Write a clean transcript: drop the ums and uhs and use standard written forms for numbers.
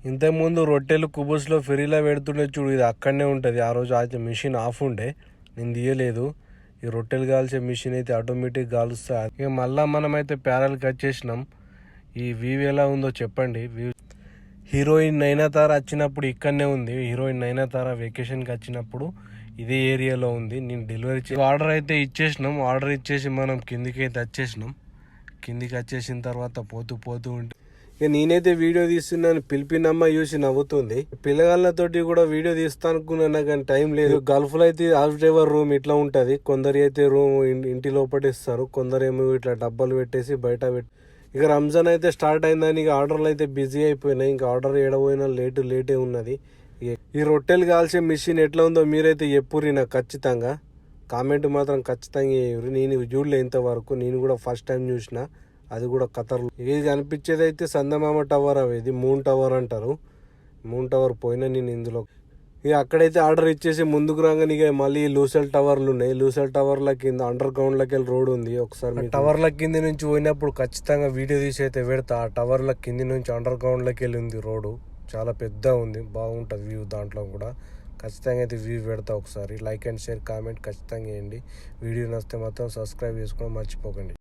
ఇంతకుముందు రొట్టెలు కుబుస్లో ఫెరీలో పెడుతుండే చూడు, ఇది అక్కడనే ఉంటుంది. ఆ రోజు అయితే మిషన్ ఆఫ్ ఉండే, నేను తీయలేదు. ఈ రొట్టెలు కాల్చే మిషన్ అయితే ఆటోమేటిక్ కాలుస్తుంది. ఇక మళ్ళీ మనమైతే ప్యారల్కి వచ్చేసినాం. ఈ వ్యూ ఎలా ఉందో చెప్పండి. హీరోయిన్ నయనతార వచ్చినప్పుడు ఇక్కడనే ఉంది. హీరోయిన్ నయనతార వెకేషన్కి వచ్చినప్పుడు ఇదే ఏరియాలో ఉంది. నేను డెలివరీ ఆర్డర్ అయితే ఇచ్చేసినాం. ఆర్డర్ ఇచ్చేసి మనం కిందికి అయితే వచ్చేసినాం. కిందికి వచ్చేసిన తర్వాత పోతూ ఉంటే ఇక నేనైతే వీడియో తీస్తున్నాను. పిలిపినమ్మ చూసి నవ్వుతుంది. పిల్లగాళ్ళతోటి కూడా వీడియో తీస్తా అనుకున్నా కానీ టైం లేదు. గల్ఫ్లో అయితే హాఫ్ డ్రైవర్ రూమ్ ఇట్లా ఉంటుంది. కొందరు అయితే రూమ్ ఇంటి లోపల ఇస్తారు, కొందరేమో ఇట్లా డబ్బాలు పెట్టేసి బయట ఇక రంజాన్ అయితే స్టార్ట్ అయిందని ఇక ఆర్డర్లు అయితే బిజీ అయిపోయినాయి. ఇంకా ఆర్డర్ ఏడపోయినా లేటే ఉన్నది. ఈ రొట్టెలు కాల్చే మిషన్ ఎట్లా ఉందో మీరైతే చెప్పుర్రి నాకు ఖచ్చితంగా. కామెంట్ మాత్రం ఖచ్చితంగా చేయరు. నేను చూడలే ఇంతవరకు. నేను కూడా ఫస్ట్ టైం చూసిన, అది కూడా ఖతర్లో. ఇది కనిపించేది అయితే సందమామ టవర్. అవి ఇది మూన్ టవర్ అంటారు. మూన్ టవర్ పోయినా నేను ఇందులో. ఇక అక్కడైతే ఆర్డర్ ఇచ్చేసి ముందుకు రాగానే ఇక మళ్ళీ లూసెల్ టవర్లు ఉన్నాయి. లూసెల్ టవర్ల కింద అండర్ గ్రౌండ్లోకి వెళ్ళి రోడ్ ఉంది. ఒకసారి టవర్ల కింది నుంచి పోయినప్పుడు ఖచ్చితంగా వీడియో తీసి అయితే పెడతా. ఆ టవర్ల కింది నుంచి అండర్ గ్రౌండ్లోకి వెళ్ళి ఉంది రోడ్డు. చాలా పెద్ద ఉంది, బాగుంటుంది వ్యూ. దాంట్లో కూడా ఖచ్చితంగా అయితే వ్యూ పెడతా. ఒకసారి లైక్ అండ్ షేర్ కామెంట్ ఖచ్చితంగా చేయండి. వీడియో నచ్చితే మాత్రం సబ్స్క్రైబ్ చేసుకోవడం మర్చిపోకండి.